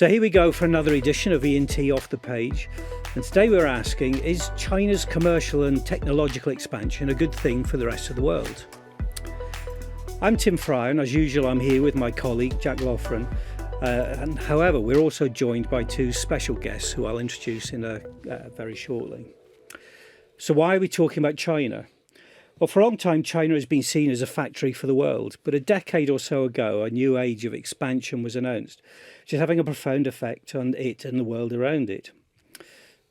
So here we go for another edition of E+T Off the Page. And today we're asking, is China's commercial and technological expansion a good thing for the rest of the world? I'm Tim Fryer, and as usual I'm here with my colleague Jack Loughran. And however, we're also joined by two special guests who I'll introduce in very shortly. So why are we talking about China? Well, for a long time, China has been seen as a factory for the world, but a decade or so ago, a new age of expansion was announced, which is having a profound effect on it and the world around it.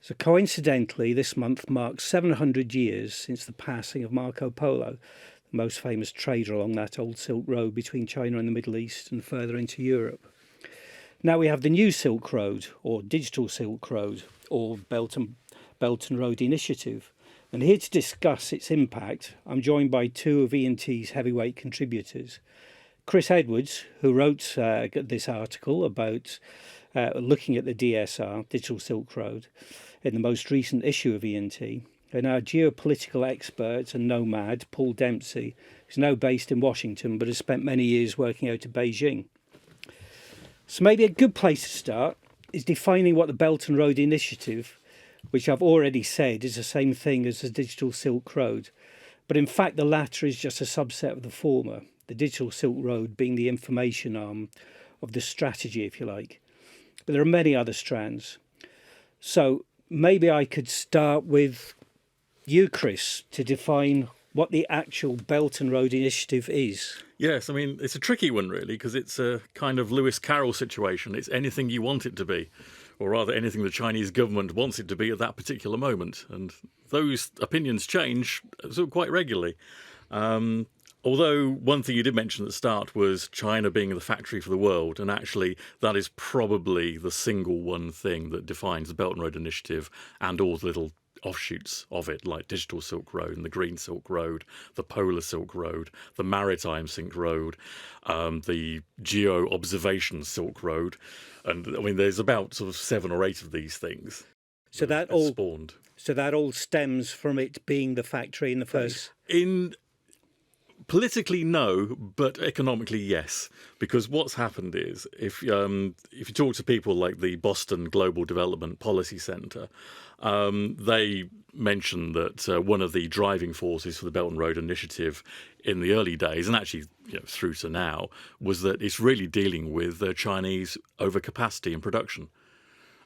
So coincidentally, this month marks 700 years since the passing of Marco Polo, the most famous trader along that old Silk Road between China and the Middle East and further into Europe. Now we have the new Silk Road, or Digital Silk Road, or Belt and Road Initiative. And here to discuss its impact, I'm joined by two of E+T's heavyweight contributors. Chris Edwards, who wrote this article about looking at the DSR, Digital Silk Road, in the most recent issue of E+T, and our geopolitical expert and nomad, Paul Dempsey, who's now based in Washington but has spent many years working out of Beijing. So maybe a good place to start is defining what the Belt and Road Initiative, which I've already said is the same thing as the Digital Silk Road. But in fact, the latter is just a subset of the former, the Digital Silk Road being the information arm of the strategy, if you like. But there are many other strands. So maybe I could start with you, Chris, to define what the actual Belt and Road Initiative is. Yes, I mean, it's a tricky one, really, because it's a kind of Lewis Carroll situation. It's anything you want it to be, or rather anything the Chinese government wants it to be at that particular moment. And those opinions change sort of quite regularly. Although one thing you did mention at the start was China being the factory for the world, and actually that is probably the single one thing that defines the Belt and Road Initiative and all the little offshoots of it, like Digital Silk Road and the Green Silk Road, the Polar Silk Road, the Maritime Silk Road, the Geo Observation Silk Road. And I mean, there's about sort of 7 or 8 of these things. So that all spawned. So that all stems from it being the factory in the first. Politically, no, but economically, yes. Because what's happened is, if you talk to people like the Boston Global Development Policy Center, they mention that one of the driving forces for the Belt and Road Initiative in the early days, and actually through to now, was that it's really dealing with Chinese overcapacity in production.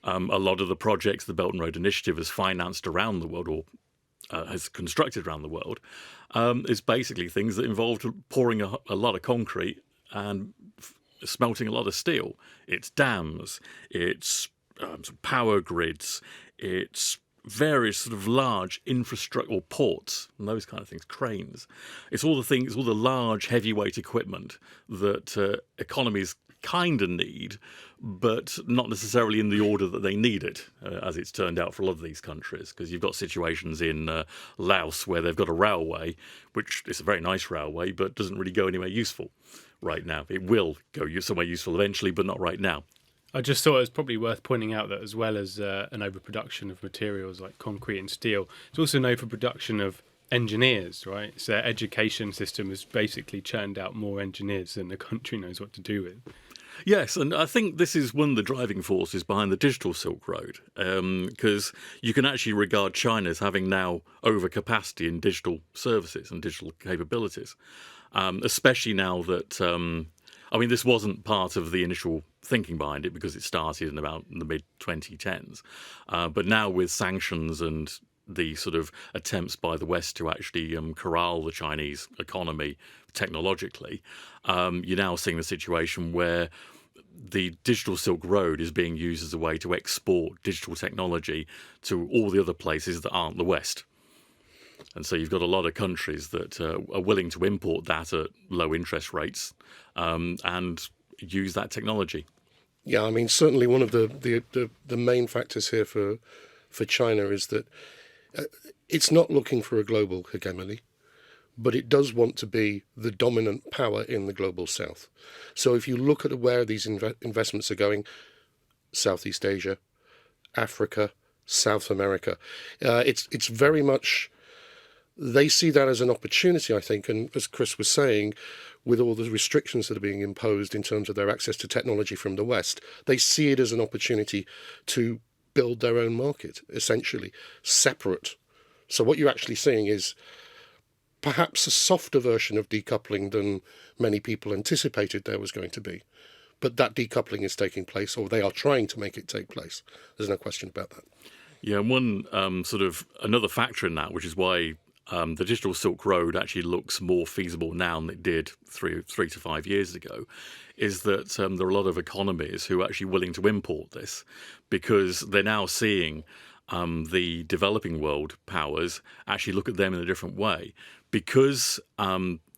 A lot of the projects the Belt and Road Initiative has financed around the world, or has constructed around the world, is basically things that involved pouring a lot of concrete and smelting a lot of steel. It's dams, it's power grids, it's various sort of large infrastructure, or ports and those kind of things, cranes. It's all the things, all the large heavyweight equipment that economies kind of need, but not necessarily in the order that they need it, as it's turned out for a lot of these countries, because you've got situations in Laos where they've got a railway, which is a very nice railway, but doesn't really go anywhere useful right now. It will go somewhere useful eventually, but not right now. I just thought it was probably worth pointing out that as well as an overproduction of materials like concrete and steel, it's also an overproduction of engineers, right? So their education system has basically churned out more engineers than the country knows what to do with. Yes, and I think this is one of the driving forces behind the Digital Silk Road, because you can actually regard China as having now overcapacity in digital services and digital capabilities, especially now that, this wasn't part of the initial thinking behind it because it started in about the mid-2010s, but now with sanctions and the sort of attempts by the West to actually corral the Chinese economy technologically, you're now seeing the situation where the Digital Silk Road is being used as a way to export digital technology to all the other places that aren't the West. And so you've got a lot of countries that are willing to import that at low interest rates and use that technology. Yeah, I mean, certainly one of the main factors here for China is that it's not looking for a global hegemony, but it does want to be the dominant power in the global south. So if you look at where these investments are going, Southeast Asia, Africa, South America, it's very much, they see that as an opportunity, I think. And as Chris was saying, with all the restrictions that are being imposed in terms of their access to technology from the West, they see it as an opportunity to build their own market, essentially, separate. So what you're actually seeing is perhaps a softer version of decoupling than many people anticipated there was going to be. But that decoupling is taking place, or they are trying to make it take place. There's no question about that. Yeah, one another factor in that, which is why the digital Silk Road actually looks more feasible now than it did three to 5 years ago, is that there are a lot of economies who are actually willing to import this because they're now seeing the developing world powers actually look at them in a different way. Because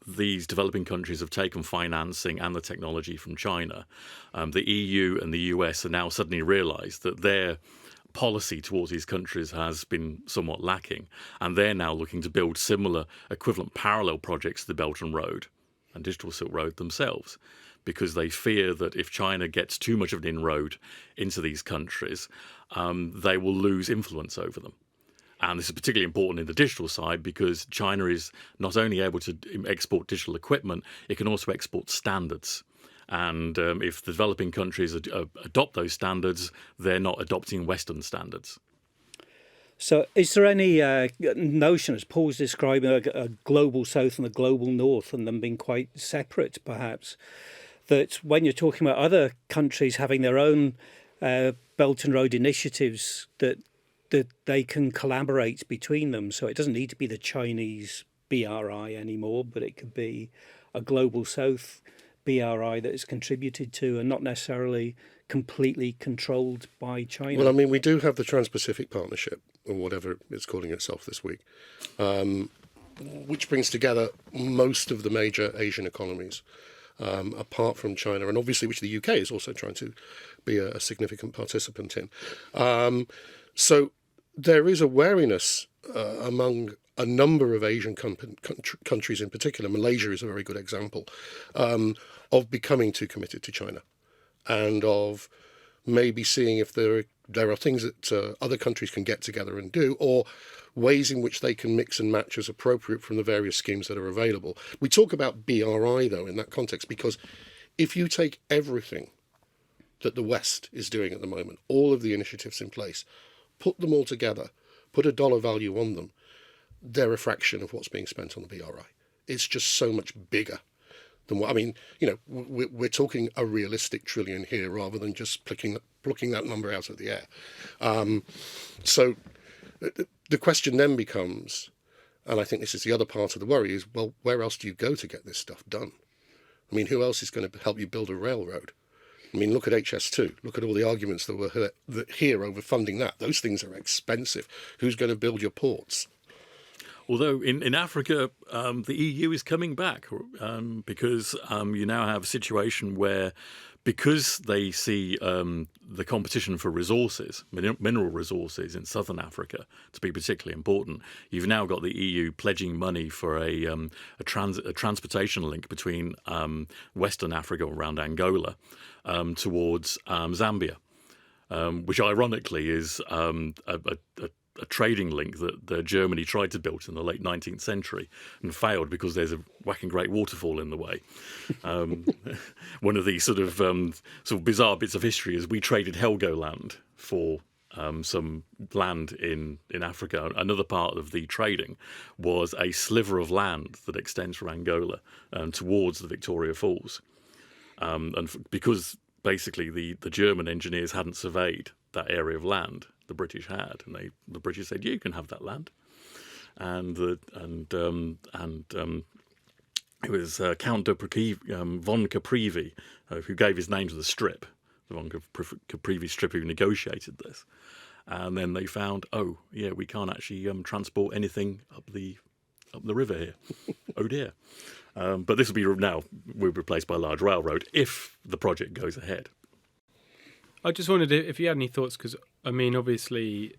these developing countries have taken financing and the technology from China, the EU and the US are now suddenly realised that their policy towards these countries has been somewhat lacking, and they're now looking to build similar equivalent parallel projects to the Belt and Road and Digital Silk Road themselves, because they fear that if China gets too much of an inroad into these countries, they will lose influence over them. And this is particularly important in the digital side because China is not only able to export digital equipment, it can also export standards. And if the developing countries adopt those standards, they're not adopting Western standards. So is there any notion, as Paul's describing, a global south and a global north and them being quite separate, perhaps, that when you're talking about other countries having their own Belt and Road initiatives, that they can collaborate between them? So it doesn't need to be the Chinese BRI anymore, but it could be a global south BRI that is contributed to and not necessarily completely controlled by China. Well, I mean, we do have the Trans-Pacific Partnership, or whatever it's calling itself this week, which brings together most of the major Asian economies, apart from China, and obviously which the UK is also trying to be a significant participant in. So there is a wariness among a number of Asian countries in particular. Malaysia is a very good example of becoming too committed to China and of maybe seeing if there are things that other countries can get together and do, or ways in which they can mix and match as appropriate from the various schemes that are available. We talk about BRI, though, in that context, because if you take everything that the West is doing at the moment, all of the initiatives in place, put them all together, put a dollar value on them, they're a fraction of what's being spent on the BRI. It's just so much bigger than what, I mean, you know, we're talking a realistic trillion here rather than just plucking that number out of the air. So the question then becomes, and I think this is the other part of the worry, is, well, where else do you go to get this stuff done? I mean, who else is going to help you build a railroad? I mean, look at HS2. Look at all the arguments that were here over funding that. Those things are expensive. Who's going to build your ports? Although in Africa, the EU is coming back because you now have a situation where, because they see the competition for resources, mineral resources in southern Africa to be particularly important, you've now got the EU pledging money for a transportation link between Western Africa around Angola towards Zambia, which ironically is a trading link that Germany tried to build in the late 19th century and failed because there's a whacking great waterfall in the way. One of the sort of bizarre bits of history is we traded Helgoland for some land in Africa. Another part of the trading was a sliver of land that extends from Angola towards the Victoria Falls. Because basically the German engineers hadn't surveyed that area of land, the British had, and the British said, "You can have that land," and it was Count von Caprivi who gave his name to the strip, the von Caprivi strip, who negotiated this, and then they found, oh yeah, we can't actually transport anything up the river here. Oh dear. But this will be replaced by a large railroad if the project goes ahead. I just wondered if you had any thoughts, because, I mean, obviously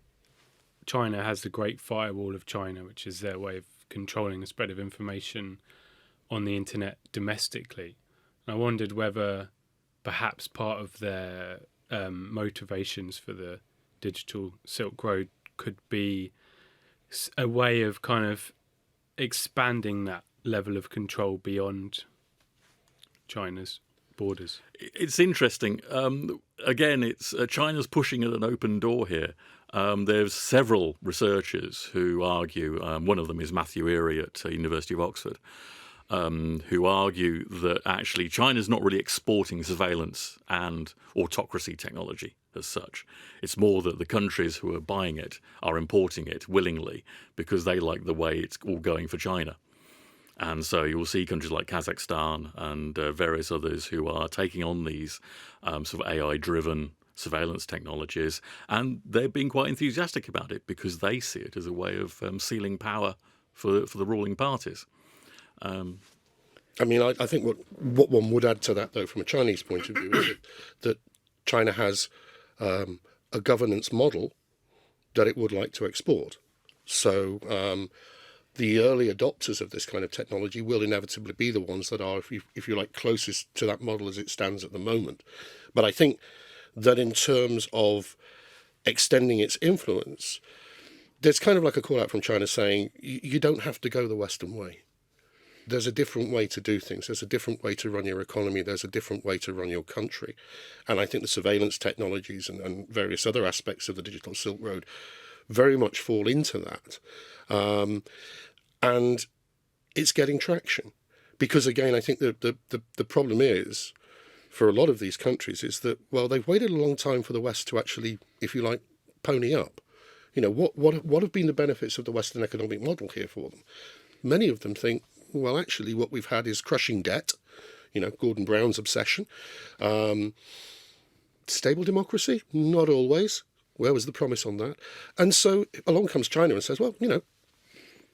China has the Great Firewall of China, which is their way of controlling the spread of information on the internet domestically. And I wondered whether perhaps part of their motivations for the digital Silk Road could be a way of kind of expanding that level of control beyond China's borders? It's interesting. Again, it's China's pushing at an open door here. There's several researchers who argue, one of them is Matthew Eary at University of Oxford, who argue that actually China's not really exporting surveillance and autocracy technology as such. It's more that the countries who are buying it are importing it willingly because they like the way it's all going for China. And so you'll see countries like Kazakhstan and various others who are taking on these sort of AI-driven surveillance technologies, and they're being quite enthusiastic about it because they see it as a way of sealing power for the ruling parties. I mean, I think what one would add to that, though, from a Chinese point of view, is that China has a governance model that it would like to export. So the early adopters of this kind of technology will inevitably be the ones that are, if you like, closest to that model as it stands at the moment. But I think that in terms of extending its influence, there's kind of like a call out from China saying, you don't have to go the Western way. There's a different way to do things. There's a different way to run your economy. There's a different way to run your country. And I think the surveillance technologies and various other aspects of the digital Silk Road very much fall into that. And it's getting traction. Because, again, I think the problem is, for a lot of these countries, is that, well, they've waited a long time for the West to actually, if you like, pony up. You know, what have been the benefits of the Western economic model here for them? Many of them think, well, actually, what we've had is crushing debt, you know, Gordon Brown's obsession. Stable democracy? Not always. Where was the promise on that? And so along comes China and says, well, you know,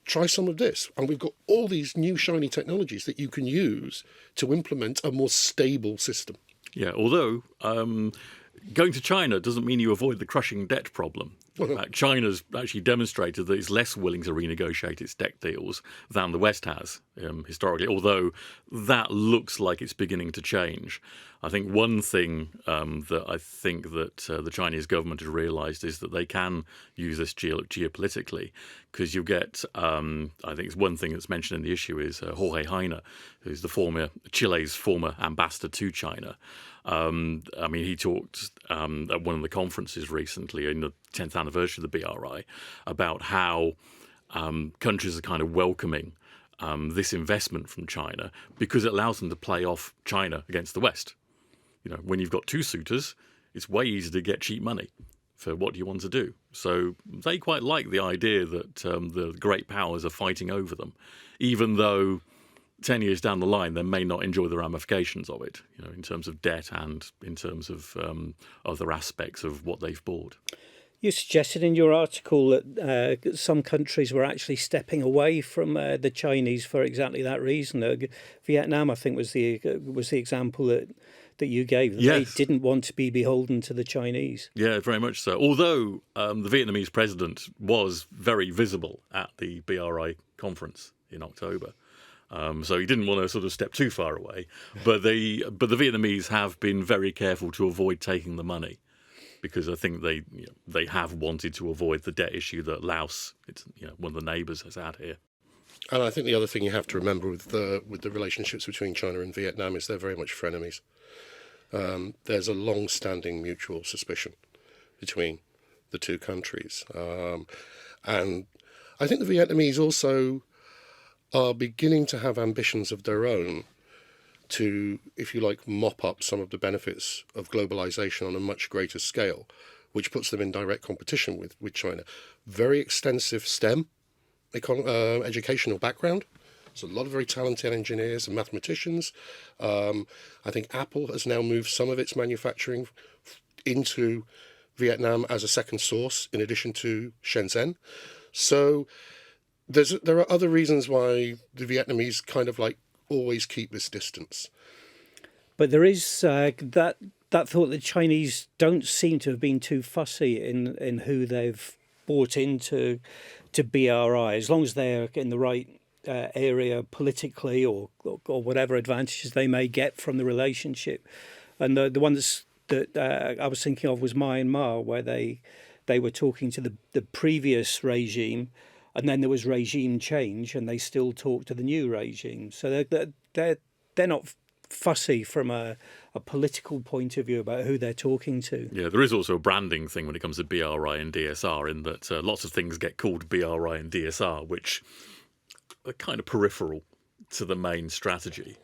try some of this. And we've got all these new shiny technologies that you can use to implement a more stable system. Yeah, although going to China doesn't mean you avoid the crushing debt problem. China's actually demonstrated that it's less willing to renegotiate its debt deals than the West has historically, although that looks like it's beginning to change. I think one thing that I think that the Chinese government has realised is that they can use this geopolitically, because you get, I think it's one thing that's mentioned in the issue is Jorge Heiner, who's Chile's former ambassador to China. I mean, he talked at one of the conferences recently in the 10th anniversary of the BRI about how countries are kind of welcoming this investment from China because it allows them to play off China against the West. You know, when you've got two suitors, it's way easier to get cheap money for what you want to do. So they quite like the idea that the great powers are fighting over them, even though 10 years down the line, they may not enjoy the ramifications of it, you know, in terms of debt and in terms of other aspects of what they've bought. You suggested in your article that some countries were actually stepping away from the Chinese for exactly that reason. Vietnam, I think, was the example that you gave. Yes. They didn't want to be beholden to the Chinese. Yeah, very much so. Although the Vietnamese president was very visible at the BRI conference in October. So he didn't want to sort of step too far away. But the Vietnamese have been very careful to avoid taking the money, because I think they have wanted to avoid the debt issue that Laos, one of the neighbours, has had here. And I think the other thing you have to remember with the relationships between China and Vietnam is they're very much frenemies. There's a long-standing mutual suspicion between the two countries. And I think the Vietnamese also are beginning to have ambitions of their own to, if you like, mop up some of the benefits of globalization on a much greater scale, which puts them in direct competition with China. Very extensive STEM educational background. So a lot of very talented engineers and mathematicians. I think Apple has now moved some of its manufacturing into Vietnam as a second source, in addition to Shenzhen. So there are other reasons why the Vietnamese kind of like always keep this distance. But there is that thought that Chinese don't seem to have been too fussy in who they've bought into BRI, as long as they're in the right area politically or whatever advantages they may get from the relationship. And the one that I was thinking of was Myanmar, where they were talking to the previous regime, and then there was regime change, and they still talk to the new regime. So they're not fussy from a political point of view about who they're talking to. Yeah, there is also a branding thing when it comes to BRI and DSR, in that lots of things get called BRI and DSR, which are kind of peripheral to the main strategy,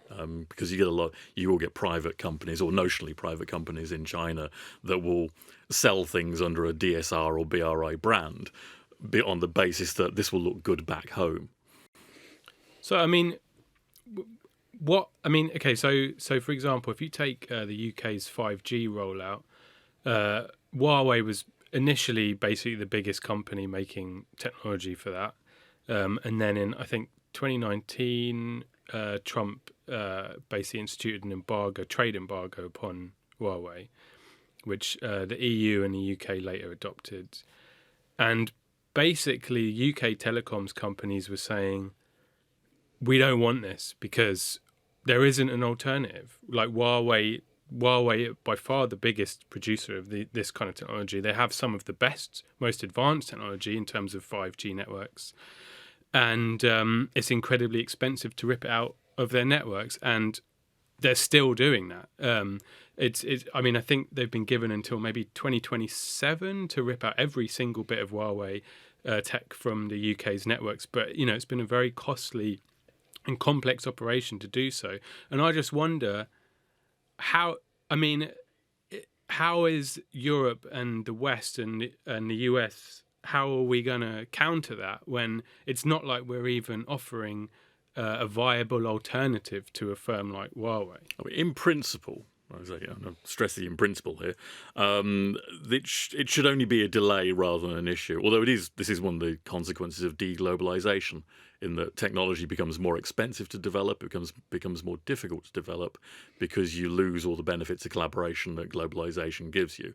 because you will get private companies, or notionally private companies in China, that will sell things under a DSR or BRI brand on the basis that this will look good back home. So, so for example, if you take the UK's 5G rollout, Huawei was initially basically the biggest company making technology for that. And then in, I think, 2019, Trump basically instituted an trade embargo upon Huawei, which the EU and the UK later adopted. And basically, UK telecoms companies were saying, we don't want this because there isn't an alternative. Like Huawei, by far the biggest producer of this kind of technology. They have some of the best, most advanced technology in terms of 5G networks. And it's incredibly expensive to rip it out of their networks. And they're still doing that. I think they've been given until maybe 2027 to rip out every single bit of Huawei tech from the UK's networks. But, it's been a very costly and complex operation to do so. And I just wonder how is Europe and the West and the US, how are we going to counter that when it's not like we're even offering a viable alternative to a firm like Huawei? In principle, I'm stressing in principle here, it should only be a delay rather than an issue. Although this is one of the consequences of deglobalization, in that technology becomes more expensive to develop, becomes more difficult to develop, because you lose all the benefits of collaboration that globalization gives you.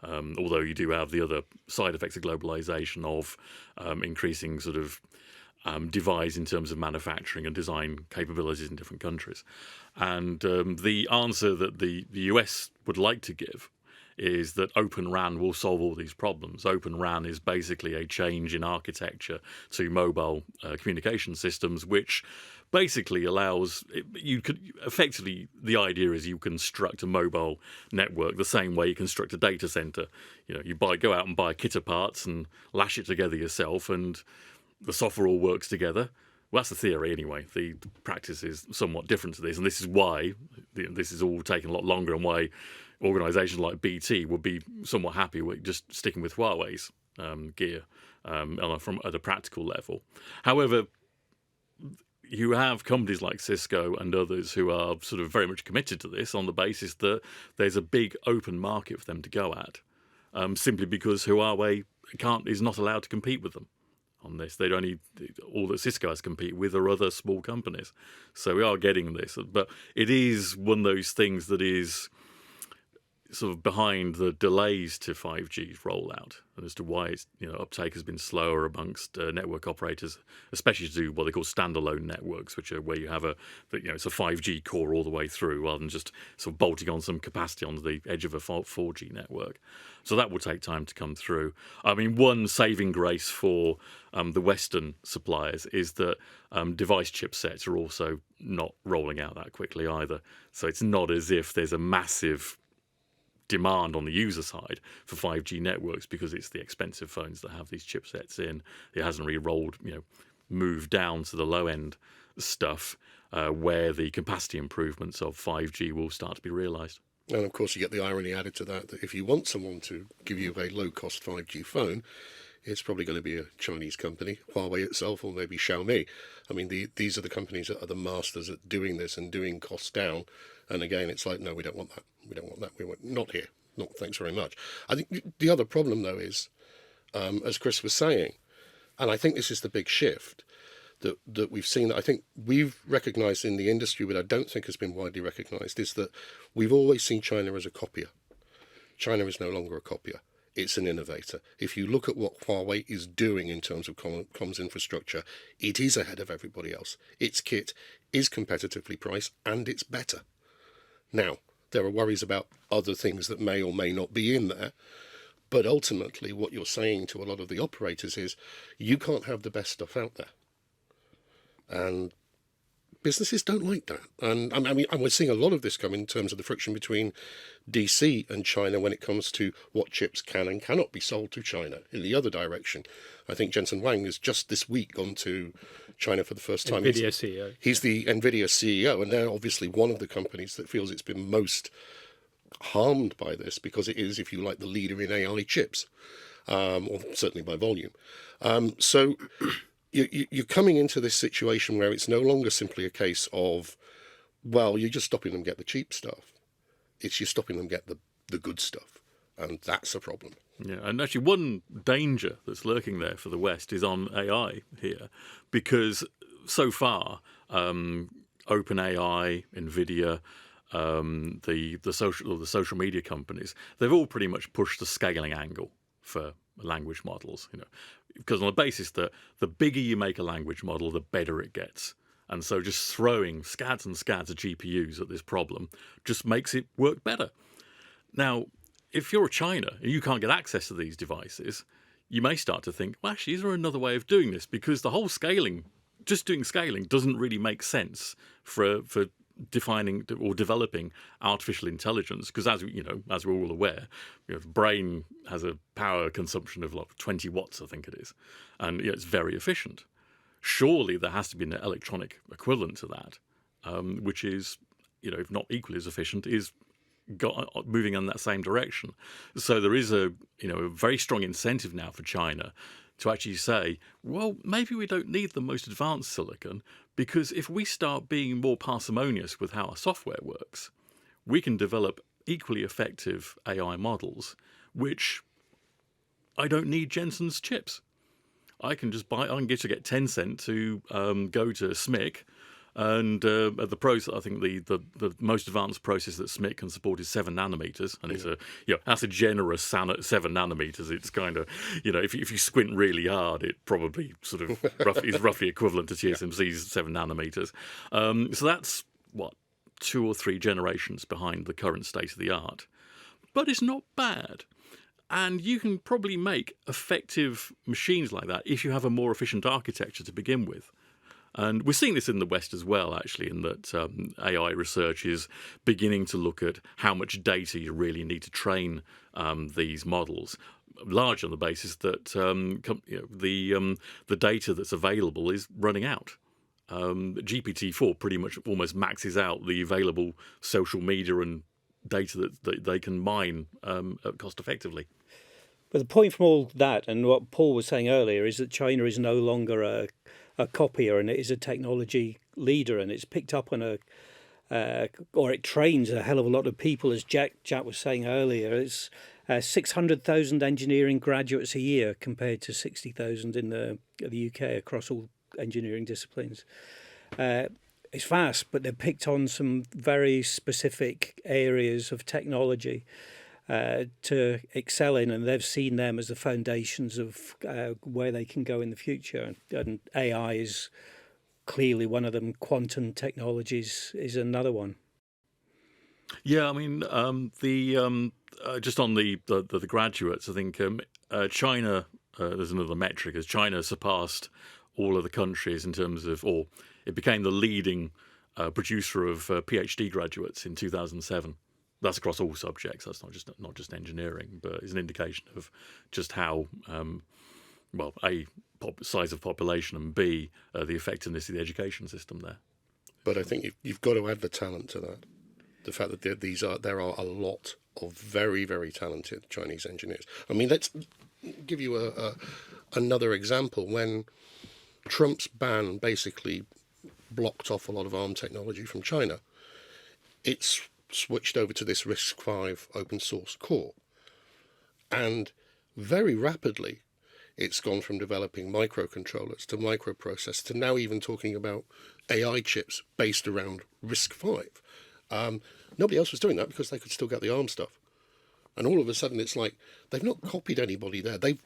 Although you do have the other side effects of globalization of increasing sort of devise in terms of manufacturing and design capabilities in different countries. And the answer that the US would like to give is that Open RAN will solve all these problems. Open RAN is basically a change in architecture to mobile communication systems, which basically allows the idea is you construct a mobile network the same way you construct a data center. You go out and buy kit of parts and lash it together yourself, and the software all works together. Well, that's the theory anyway. The practice is somewhat different to this, and this is why this is all taking a lot longer, and why organisations like BT would be somewhat happy with just sticking with Huawei's gear at a practical level. However, you have companies like Cisco and others who are sort of very much committed to this on the basis that there's a big open market for them to go at, simply because Huawei is not allowed to compete with them on this. All that Cisco has to compete with are other small companies. So we are getting this. But it is one of those things that is sort of behind the delays to 5G's rollout, and as to why its uptake has been slower amongst network operators, especially to do what they call standalone networks, which are where you have it's a 5G core all the way through, rather than just sort of bolting on some capacity onto the edge of a 4G network. So that will take time to come through. One saving grace for the Western suppliers is that device chipsets are also not rolling out that quickly either. So it's not as if there's a massive demand on the user side for 5G networks, because it's the expensive phones that have these chipsets in. It hasn't really moved down to the low end stuff where the capacity improvements of 5G will start to be realised. And of course you get the irony added to that if you want someone to give you a low-cost 5G phone, it's probably going to be a Chinese company, Huawei itself, or maybe Xiaomi. These are the companies that are the masters at doing this and doing costs down. And again, it's like, no, we don't want that. We don't want that. We want not here. Not thanks very much. I think the other problem, though, is, as Chris was saying, and I think this is the big shift that we've seen, that I think we've recognised in the industry, but I don't think has been widely recognised, is that we've always seen China as a copier. China is no longer a copier. It's an innovator. If you look at what Huawei is doing in terms of comms infrastructure, it is ahead of everybody else. Its kit is competitively priced, and it's better. Now, there are worries about other things that may or may not be in there, but ultimately what you're saying to a lot of the operators is you can't have the best stuff out there. And businesses don't like that. And I mean, and we're seeing a lot of this come in terms of the friction between DC and China when it comes to what chips can and cannot be sold to China in the other direction. I think Jensen Huang has just this week gone to China for the first time. NVIDIA CEO. He's the NVIDIA CEO, and they're obviously one of the companies that feels it's been most harmed by this, because it is, if you like, the leader in AI chips, or certainly by volume. So you're coming into this situation where it's no longer simply a case of, well, you're just stopping them get the cheap stuff. It's you're stopping them get the good stuff, and that's a problem. Yeah, and actually one danger that's lurking there for the West is on AI here, because so far OpenAI, NVIDIA, the social media companies, they've all pretty much pushed the scaling angle for language models, because on the basis that the bigger you make a language model, the better it gets. And so just throwing scads and scads of GPUs at this problem just makes it work better. Now, if you're China and you can't get access to these devices, you may start to think, well, actually, is there another way of doing this? Because the whole scaling, just doing scaling, doesn't really make sense for defining or developing artificial intelligence. Because as we're all aware, the brain has a power consumption of like 20 watts, I think it is, and it's very efficient. Surely there has to be an electronic equivalent to that, which is, if not equally as efficient, is moving in that same direction. So there is a very strong incentive now for China to actually say, well, maybe we don't need the most advanced silicon, because if we start being more parsimonious with how our software works, we can develop equally effective AI models, which I don't need Jensen's chips. I can just buy. I can get Tencent to go to SMIC, and at the process, I think the most advanced process that SMIC can support is 7 nanometers, and it's that's a generous 7 nanometers. It's kind of if you squint really hard, it probably sort of is roughly equivalent to TSMC's 7 nanometers. So that's 2 or 3 generations behind the current state of the art, but it's not bad. And you can probably make effective machines like that if you have a more efficient architecture to begin with. And we're seeing this in the West as well, actually, in that AI research is beginning to look at how much data you really need to train these models, largely on the basis that the data that's available is running out. GPT-4 pretty much almost maxes out the available social media and data that they can mine cost effectively. But the point from all that, and what Paul was saying earlier, is that China is no longer a copier, and it is a technology leader, and it's picked up on or it trains a hell of a lot of people, as Jack was saying earlier. It's 600,000 engineering graduates a year compared to 60,000 in the UK across all engineering disciplines. It's vast, but they're picked on some very specific areas of technology to excel in, and they've seen them as the foundations of where they can go in the future. And AI is clearly one of them. Quantum technologies is another one. Yeah, I mean, just on the graduates, I think China. There's another metric, as China surpassed all other countries in terms of, or it became the leading producer of PhD graduates in 2007. That's across all subjects. That's not just engineering, but it's an indication of just how size of population, and B, the effectiveness of the education system there. But I think you've got to add the talent to that. The fact that there are a lot of very, very talented Chinese engineers. I mean, let's give you another example. When Trump's ban basically blocked off a lot of ARM technology from China, it's switched over to this RISC-V open source core. And very rapidly, it's gone from developing microcontrollers to microprocessors to now even talking about AI chips based around RISC-V. Nobody else was doing that because they could still get the ARM stuff. And all of a sudden, it's like they've not copied anybody there. They've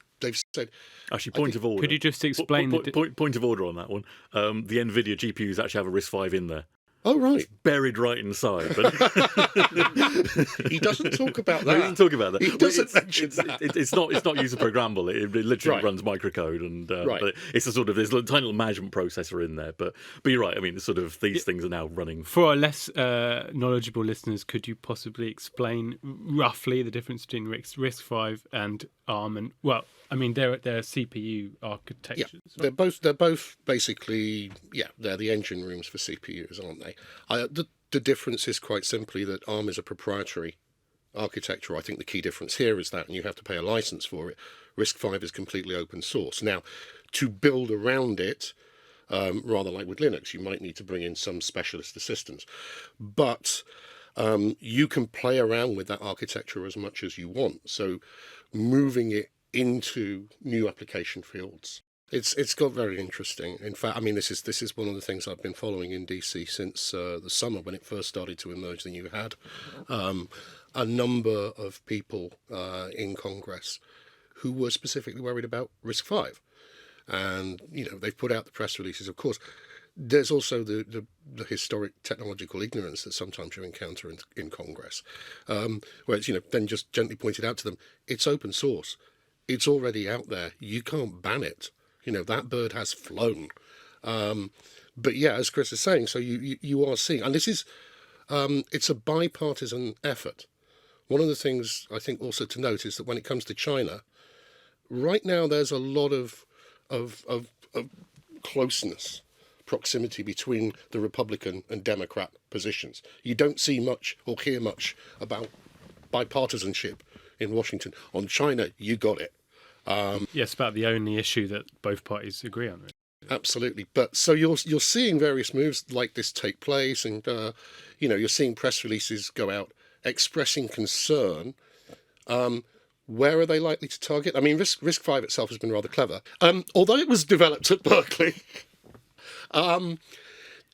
said... Actually, point of order. Could you just explain... Point of order on that one. The NVIDIA GPUs actually have a RISC-V in there. Oh, right. Buried right inside. But He doesn't talk about no, that. he doesn't talk about that. He doesn't mention that. It's not user programmable. It literally Right. runs microcode, and Right. but it's a sort of there's a tiny little management processor in there. But you're right. I mean, it's sort of these things are now running. For our less knowledgeable listeners, could you possibly explain roughly the difference between RISC-V and ARM? And well, I mean, they're CPU architectures. Yeah, they're both basically they're the engine rooms for CPUs, aren't they? The difference is quite simply that ARM is a proprietary architecture. I think the key difference here is that, and you have to pay a license for it. RISC-V is completely open source. Now, to build around it, rather like with Linux, you might need to bring in some specialist assistance, but you can play around with that architecture as much as you want. So, moving it into new application fields. It's got very interesting. In fact, I mean, this is one of the things I've been following in DC since the summer when it first started to emerge. Then you had a number of people in Congress who were specifically worried about RISC-V, and they've put out the press releases. Of course, there's also the historic technological ignorance that sometimes you encounter in Congress, where it's then just gently pointed out to them, it's open source, it's already out there, you can't ban it. That bird has flown. But yeah, as Chris is saying, so you are seeing, and this is, it's a bipartisan effort. One of the things I think also to note is that when it comes to China, right now there's a lot of closeness, proximity between the Republican and Democrat positions. You don't see much or hear much about bipartisanship in Washington. On China, you got it. Yes, about the only issue that both parties agree on. Really. Absolutely, but so you're seeing various moves like this take place, and you're seeing press releases go out expressing concern. Where are they likely to target? I mean, RISC-V itself has been rather clever, although it was developed at Berkeley.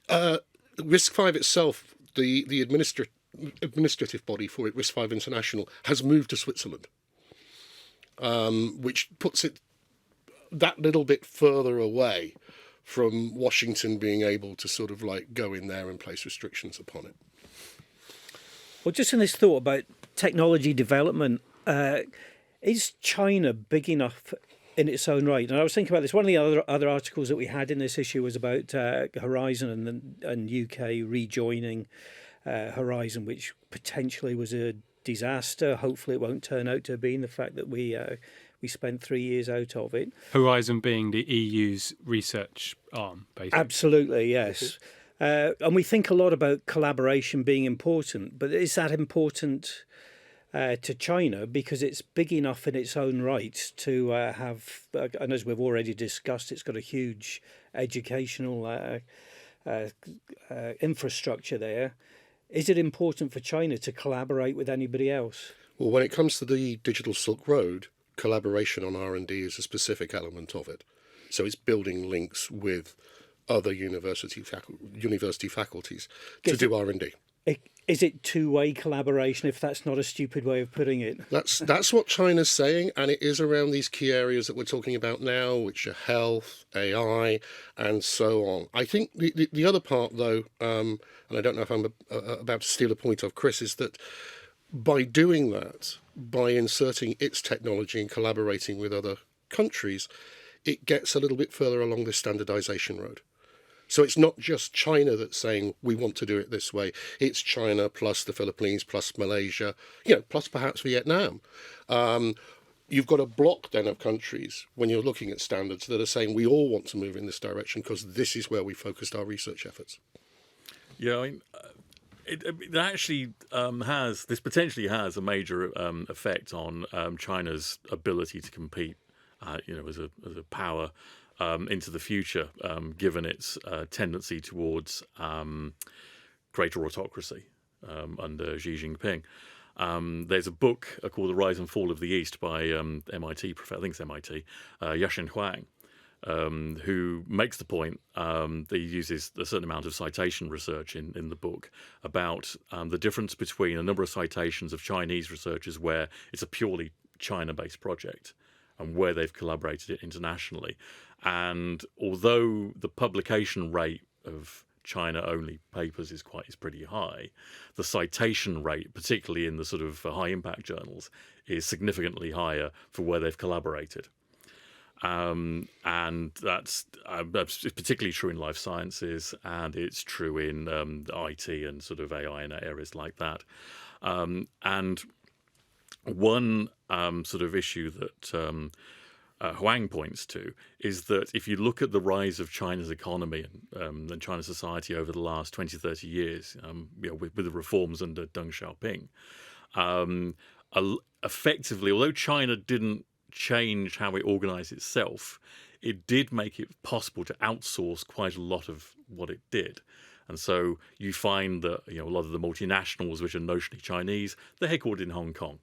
RISC-V itself, the administrative body for it, RISC-V International, has moved to Switzerland. Which puts it that little bit further away from Washington being able to sort of like go in there and place restrictions upon it. Well, just in this thought about technology development, is China big enough in its own right? And I was thinking about this. One of the other articles that we had in this issue was about Horizon and UK rejoining Horizon, which potentially was a disaster. Hopefully it won't turn out to have been the fact that we spent 3 years out of it. Horizon being the EU's research arm, basically. Absolutely, yes. And we think a lot about collaboration being important, but is that important to China because it's big enough in its own right to have, and as we've already discussed, it's got a huge educational infrastructure there. Is it important for China to collaborate with anybody else? Well, when it comes to the Digital Silk Road, collaboration on R&D is a specific element of it. So it's building links with other university faculties to do R&D. Is it two-way collaboration, if that's not a stupid way of putting it? That's what China's saying, and it is around these key areas that we're talking about now, which are health, AI, and so on. I think the other part, though, and I don't know if I'm about to steal a point of Chris, is that by doing that, by inserting its technology and collaborating with other countries, it gets a little bit further along this standardization road. So it's not just China that's saying we want to do it this way. It's China plus the Philippines plus Malaysia, plus perhaps Vietnam. You've got a block then of countries when you're looking at standards that are saying we all want to move in this direction because this is where we focused our research efforts. Yeah, I mean, it actually potentially has a major effect on China's ability to compete, as a power. Into the future, given its tendency towards greater autocracy under Xi Jinping. There's a book called The Rise and Fall of the East by MIT, I think it's MIT, Yashin Huang, who makes the point that he uses a certain amount of citation research in the book about the difference between a number of citations of Chinese researchers where it's a purely China-based project and where they've collaborated it internationally. And although the publication rate of China-only papers is pretty high. The citation rate, particularly in the sort of high-impact journals, is significantly higher for where they've collaborated. And that's particularly true in life sciences, and it's true in IT and sort of AI and areas like that. And one sort of issue that Huang points to is that if you look at the rise of China's economy and China's society over the last 20, 30 years, with the reforms under Deng Xiaoping, effectively, although China didn't change how it organized itself, it did make it possible to outsource quite a lot of what it did. And so you find that a lot of the multinationals, which are notionally Chinese, they're headquartered in Hong Kong,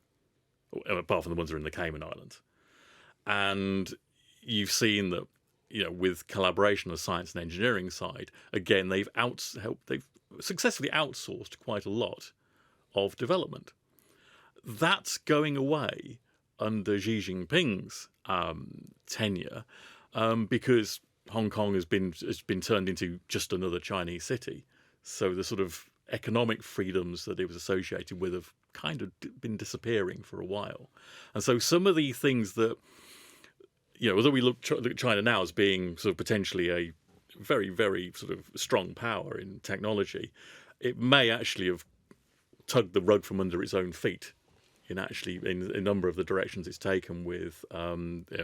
apart from the ones that are in the Cayman Islands. And you've seen that, with collaboration on the science and engineering side, again, they've successfully outsourced quite a lot of development. That's going away under Xi Jinping's tenure, because Hong Kong has been turned into just another Chinese city. So the sort of economic freedoms that it was associated with have kind of been disappearing for a while. And so some of the things that, although we look at China now as being sort of potentially a very, very sort of strong power in technology, it may actually have tugged the rug from under its own feet in a number of the directions it's taken with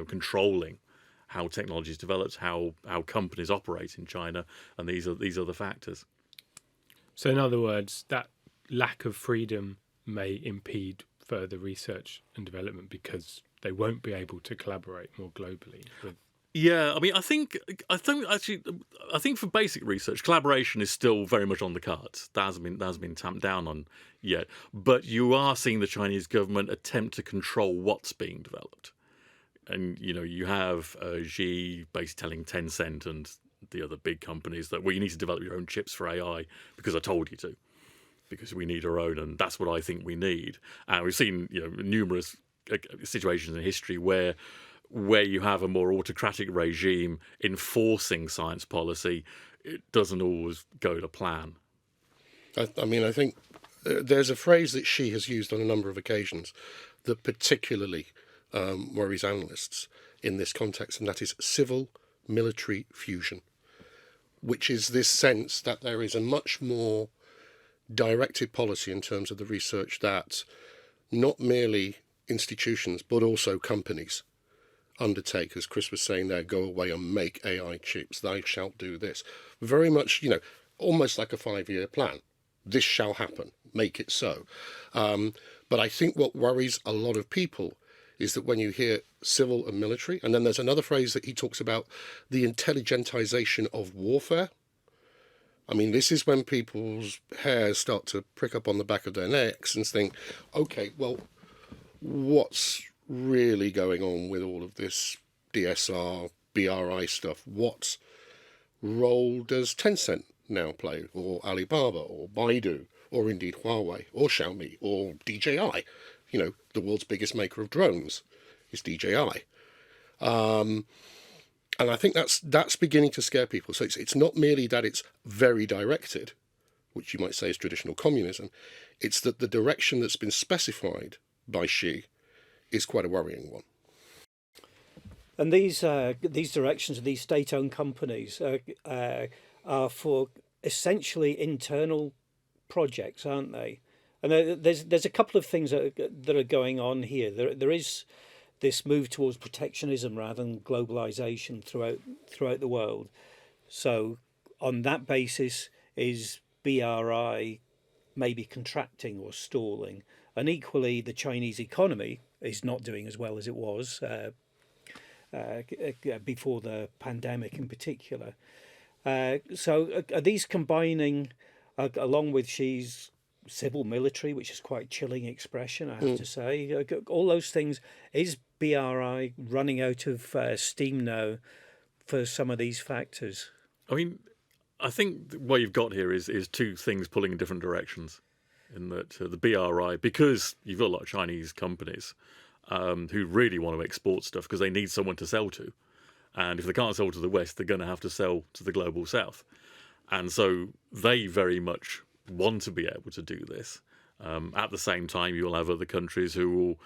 controlling how technology is developed, how companies operate in China, and these are the factors. So in other words, that lack of freedom may impede further research and development because they won't be able to collaborate more globally with. Yeah, I think for basic research, collaboration is still very much on the cards. That hasn't been tamped down on yet. But you are seeing the Chinese government attempt to control what's being developed. And, you have Xi basically telling Tencent and the other big companies that, well, you need to develop your own chips for AI because I told you to, because we need our own, and that's what I think we need. And we've seen, numerous situations in history where you have a more autocratic regime enforcing science policy, it doesn't always go to plan. I think there's a phrase that Xi has used on a number of occasions that particularly worries analysts in this context, and that is civil-military fusion, which is this sense that there is a much more directed policy in terms of the research that not merely institutions but also companies undertake. As Chris was saying there, go away and make AI chips, thou shalt do this. Very much, almost like a 5-year plan. This shall happen, make it so. But I think what worries a lot of people is that when you hear civil and military, and then there's another phrase that he talks about, the intelligentization of warfare. This is when people's hairs start to prick up on the back of their necks and think, okay, well, what's really going on with all of this DSR, BRI stuff? What role does Tencent now play, or Alibaba, or Baidu, or indeed Huawei, or Xiaomi, or DJI? The world's biggest maker of drones is DJI. And I think that's beginning to scare people. So it's not merely that it's very directed, which you might say is traditional communism. It's that the direction that's been specified by Xi is quite a worrying one. And these directions of these state-owned companies are for essentially internal projects, aren't they? And there's a couple of things that are going on here. There is this move towards protectionism rather than globalization throughout the world. So on that basis, is BRI maybe contracting or stalling? And equally, the Chinese economy is not doing as well as it was before the pandemic in particular. So are these combining, along with Xi's civil military, which is quite a chilling expression, I have to say, all those things, is BRI running out of steam now for some of these factors? I think what you've got here is two things pulling in different directions. In that the BRI, because you've got a lot of Chinese companies who really want to export stuff because they need someone to sell to. And if they can't sell to the West, they're going to have to sell to the global South. And so they very much want to be able to do this. At the same time, you'll have other countries who will,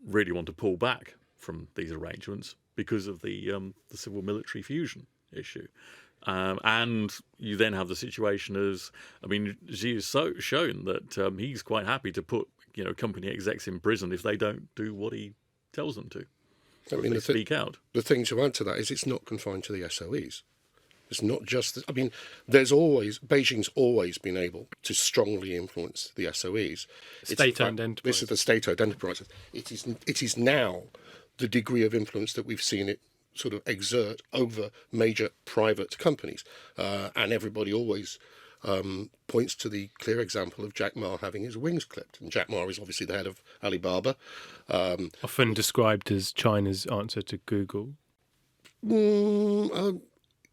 really want to pull back from these arrangements because of the civil military fusion issue. And you then have the situation Xi has shown that he's quite happy to put company execs in prison if they don't do what he tells them to. They speak out. The thing to add to that is it's not confined to the SOEs. It's not just. Beijing's always been able to strongly influence the SOEs. State-owned enterprises. This is the state-owned enterprises. It is now the degree of influence that we've seen it sort of exert over major private companies, and everybody always points to the clear example of Jack Ma having his wings clipped. And Jack Ma is obviously the head of Alibaba. Often described as China's answer to Google.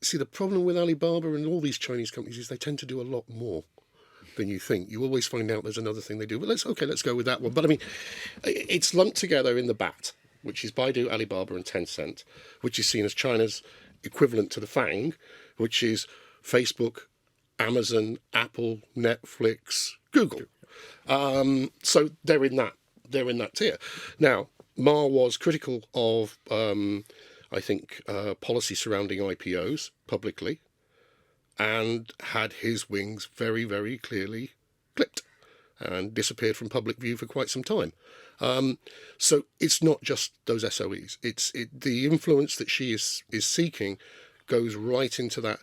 See, the problem with Alibaba and all these Chinese companies is they tend to do a lot more than you think. You always find out there's another thing they do. But let's go with that one. But it's lumped together in the BAT, which is Baidu, Alibaba and Tencent, which is seen as China's equivalent to the FANG, which is Facebook, Amazon, Apple, Netflix, Google. So they're in that tier. Now, Ma was critical of policy surrounding IPOs publicly, and had his wings very, very clearly clipped and disappeared from public view for quite some time. So it's not just those SOEs. The influence that she is seeking goes right into that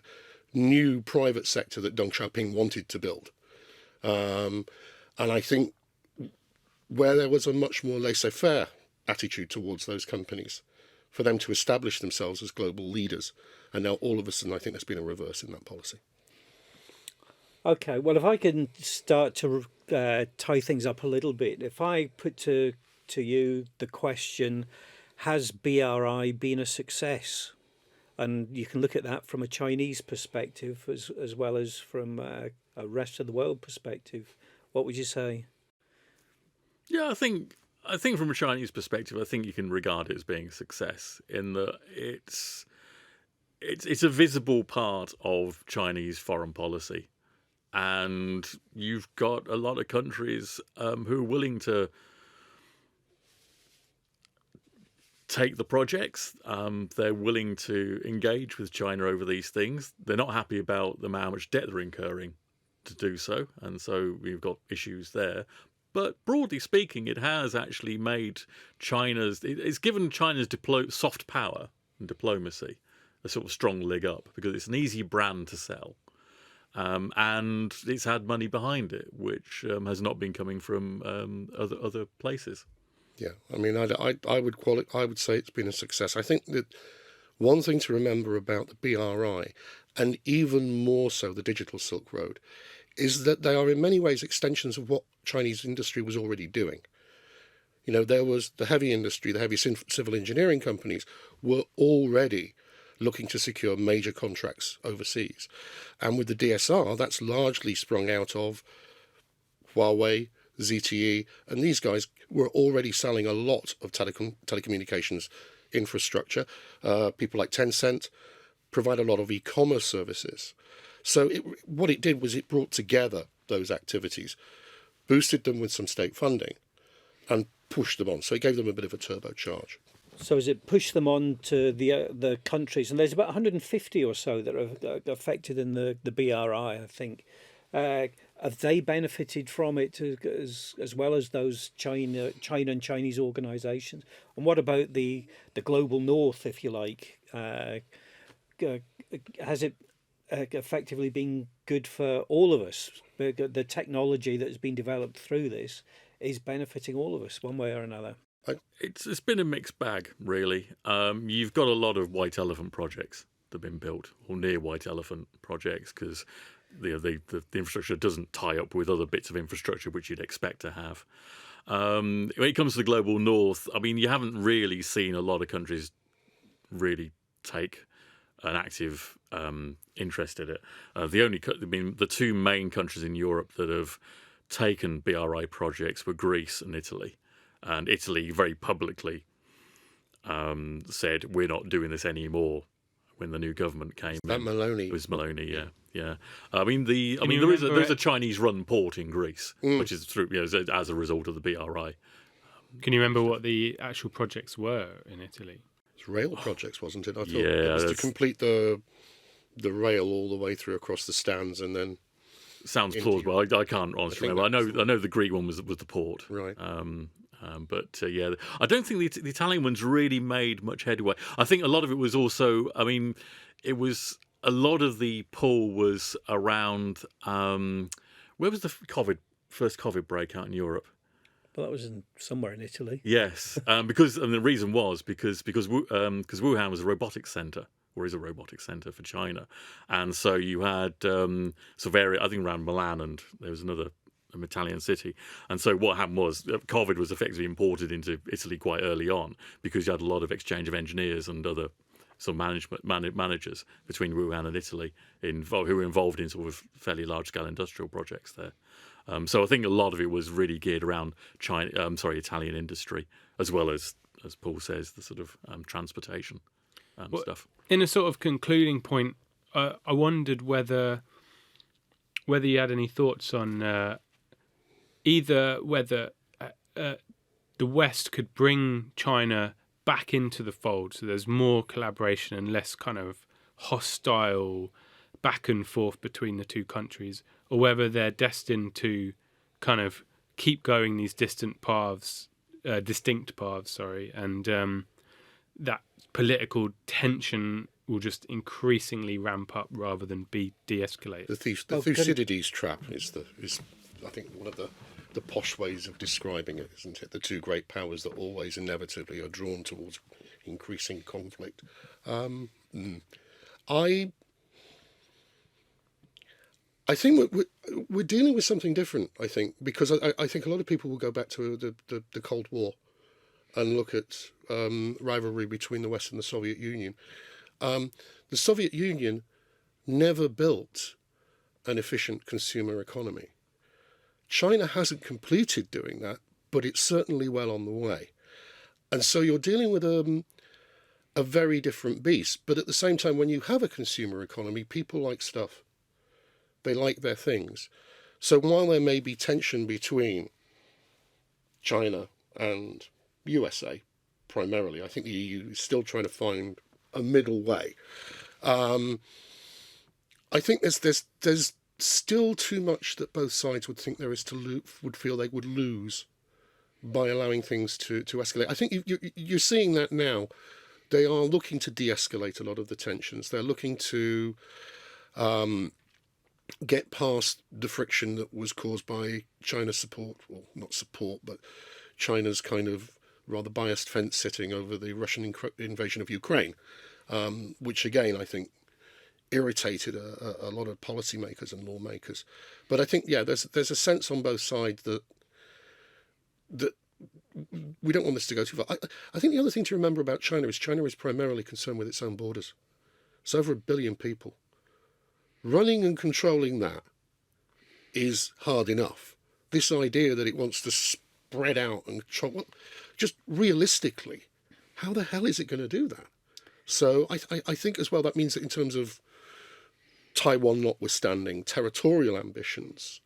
new private sector that Deng Xiaoping wanted to build. And I think where there was a much more laissez-faire attitude towards those companies, for them to establish themselves as global leaders. And now all of a sudden, I think there's been a reverse in that policy. Okay, well, if I can start to tie things up a little bit, if I put to you the question, has BRI been a success? And you can look at that from a Chinese perspective as well as from a rest of the world perspective. What would you say? Yeah, I think from a Chinese perspective, I think you can regard it as being a success in that it's a visible part of Chinese foreign policy. And you've got a lot of countries who are willing to take the projects. They're willing to engage with China over these things. They're not happy about how much debt they're incurring to do so. And so we've got issues there. But broadly speaking, it has actually made it's given China's soft power and diplomacy a sort of strong leg up, because it's an easy brand to sell. And it's had money behind it, which has not been coming from other places. Yeah, I would say it's been a success. I think that one thing to remember about the BRI, and even more so the Digital Silk Road, is that they are in many ways extensions of what Chinese industry was already doing. There was the heavy industry, the heavy civil engineering companies were already looking to secure major contracts overseas. And with the DSR, that's largely sprung out of Huawei, ZTE, and these guys were already selling a lot of telecommunications infrastructure. People like Tencent provide a lot of e-commerce services. So what it did was it brought together those activities, boosted them with some state funding, and pushed them on. So it gave them a bit of a turbocharge. So as it pushed them on to the countries, and there's about 150 or so that are affected in the BRI, I think. Have they benefited from it as well as those China and Chinese organisations? And what about the global north, if you like? Has it effectively been good for all of us? The technology that has been developed through this is benefiting all of us one way or another. It's been a mixed bag, really. You've got a lot of white elephant projects that have been built, or near white elephant projects, because the infrastructure doesn't tie up with other bits of infrastructure which you'd expect to have. When it comes to the global north, you haven't really seen a lot of countries really take an active interest in it. The two main countries in Europe that have taken BRI projects were Greece and Italy. And Italy very publicly said, we're not doing this anymore. when the new government came That in. Maloney. It was Maloney, yeah. I mean, you there's a Chinese-run port in Greece, which is through as a result of the BRI. Can you remember what the actual projects were in Italy? It's rail projects, wasn't it? I thought Yeah, it was to that's- complete the rail all the way through across the stands, and then Sounds Into plausible. I can't honestly think remember. I know the Greek one was the port. right. But yeah, I don't think the Italian ones really made much headway. I think a lot of it was also, I mean, it was a lot of the pull was around where was the first COVID breakout in Europe? Well, that was somewhere in Italy. Yes, because the reason was because Wuhan was a robotics center, or is a robotics center for China, and so you had I think around Milan, and there was an Italian city, and so what happened was COVID was effectively imported into Italy quite early on because you had a lot of exchange of engineers and other sort of managers between Wuhan and Italy who were involved in sort of fairly large scale industrial projects there. So I think a lot of it was really geared around Italian industry, as well as Paul says, the sort of transportation stuff. In a sort of concluding point, I wondered whether you had any thoughts on either whether the West could bring China back into the fold, so there's more collaboration and less kind of hostile back and forth between the two countries, or whether they're destined to kind of keep going these distinct paths, and that political tension will just increasingly ramp up rather than be de-escalated. The Thucydides trap is I think one of the posh ways of describing it, isn't it? The two great powers that always inevitably are drawn towards increasing conflict. I think we're dealing with something different, I think, because I think a lot of people will go back to the Cold War and look at rivalry between the West and the Soviet Union. The Soviet Union never built an efficient consumer economy. China hasn't completed doing that, but it's certainly well on the way. And so you're dealing with a very different beast. But at the same time, when you have a consumer economy, people like stuff. They like their things. So while there may be tension between China and USA, primarily, I think the EU is still trying to find a middle way. I think there's still too much that both sides would think there is would feel they would lose by allowing things to escalate. I think you're seeing that now. They are looking to de-escalate a lot of the tensions. They're looking to get past the friction that was caused by China's support, well, not support, but China's kind of rather biased fence sitting over the Russian invasion of Ukraine, which again, I think, irritated a lot of policymakers and lawmakers. But I think, there's a sense on both sides that we don't want this to go too far. I think the other thing to remember about China is primarily concerned with its own borders. It's over 1 billion people. Running and controlling that is hard enough. This idea that it wants to spread out and control, well, just realistically, how the hell is it going to do that? So I think as well that means that in terms of Taiwan notwithstanding, territorial ambitions,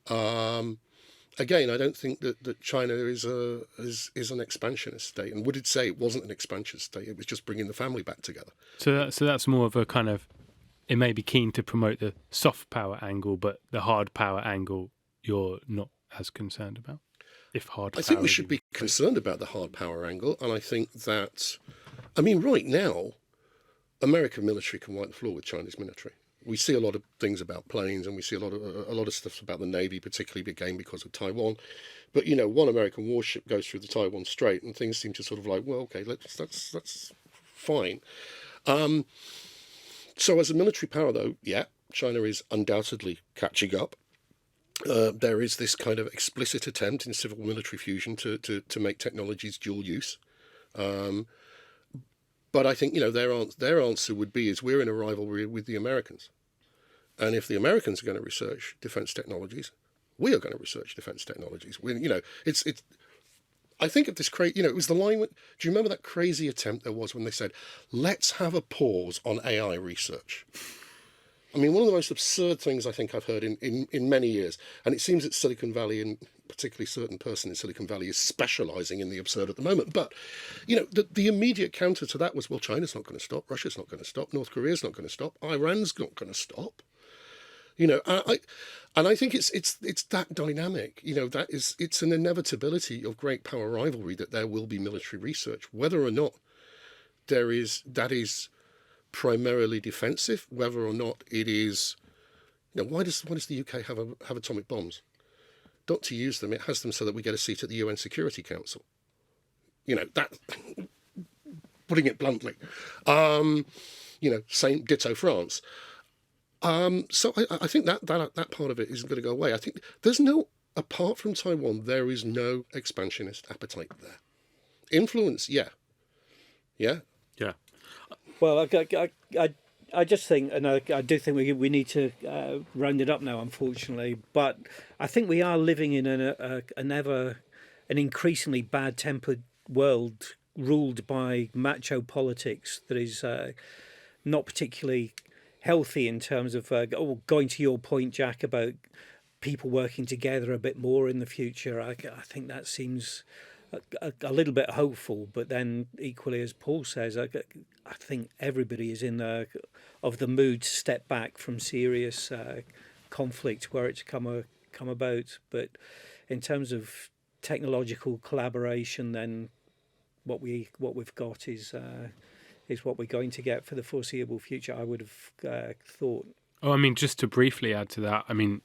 again, I don't think that China is an expansionist state. And would it say it wasn't an expansionist state? It was just bringing the family back together. So that's more of a kind of, it may be keen to promote the soft power angle, but the hard power angle you're not as concerned about? I think we should be concerned about the hard power angle. And I think that, right now, American military can wipe the floor with Chinese military. We see a lot of things about planes, and we see a lot of stuff about the Navy, particularly again because of Taiwan. But one American warship goes through the Taiwan Strait, and things seem to sort of like, well, okay, that's fine. So as a military power, though, China is undoubtedly catching up. There is this kind of explicit attempt in civil military fusion to make technologies dual use. But I think their answer would be is we're in a rivalry with the Americans. And if the Americans are going to research defence technologies, we are going to research defence technologies. I think of this crazy, it was the line, do you remember that crazy attempt there was when they said, let's have a pause on AI research? I mean, one of the most absurd things I think I've heard in many years, and it seems that Silicon Valley, and particularly a certain person in Silicon Valley, is specialising in the absurd at the moment. But, the immediate counter to that was, well, China's not going to stop, Russia's not going to stop, North Korea's not going to stop, Iran's not going to stop. I think it's that dynamic. It's an inevitability of great power rivalry that there will be military research, whether or not that is primarily defensive, whether or not it is. Why does the UK have atomic bombs? Not to use them. It has them so that we get a seat at the UN Security Council. That. Putting it bluntly, same ditto France. So I think that part of it isn't going to go away. I think apart from Taiwan, there is no expansionist appetite there. Influence, yeah. Well, I just think, and I do think we need to round it up now, unfortunately. But I think we are living in an increasingly bad-tempered world ruled by macho politics that is not particularly healthy in terms of going to your point, Jack, about people working together a bit more in the future. I think that seems a little bit hopeful, but then equally, as Paul says, I think everybody is in of the mood to step back from serious conflict where it's come about. But in terms of technological collaboration, then what we've got is what we're going to get for the foreseeable future, I would have thought. Oh, I mean, just to briefly add to that, I mean,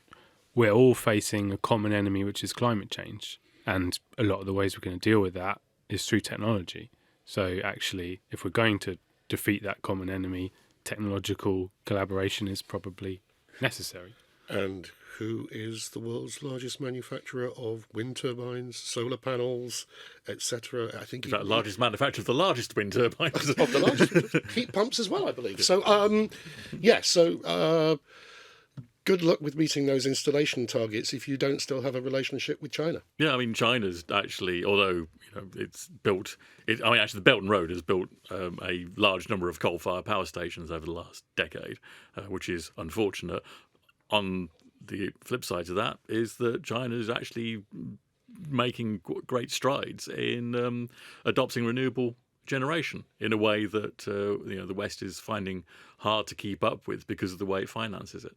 we're all facing a common enemy, which is climate change. And a lot of the ways we're going to deal with that is through technology. So actually, if we're going to defeat that common enemy, technological collaboration is probably necessary. And who is the world's largest manufacturer of wind turbines, solar panels, etc.? I think the largest manufacturer of the largest wind turbines. Of the largest heat pumps as well, I believe. So, good luck with meeting those installation targets if you don't still have a relationship with China. Yeah, I mean, China's actually, although it's built, actually the Belt and Road has built a large number of coal-fired power stations over the last decade, which is unfortunate. On the flip side of that is that China is actually making great strides in adopting renewable generation in a way that the West is finding hard to keep up with because of the way it finances it.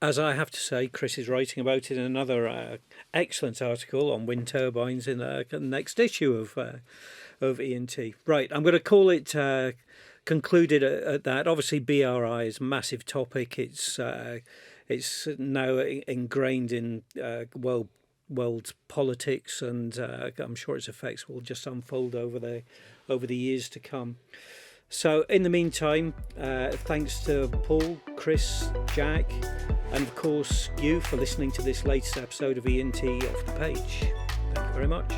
As I have to say, Chris is writing about it in another excellent article on wind turbines in the next issue of E+T. Right, I'm going to call it concluded at that. Obviously, BRI is a massive topic. It's now ingrained in world politics, and I'm sure its effects will just unfold over the years to come. So in the meantime, thanks to Paul, Chris, Jack, and of course you for listening to this latest episode of E+T Off the Page. Thank you very much.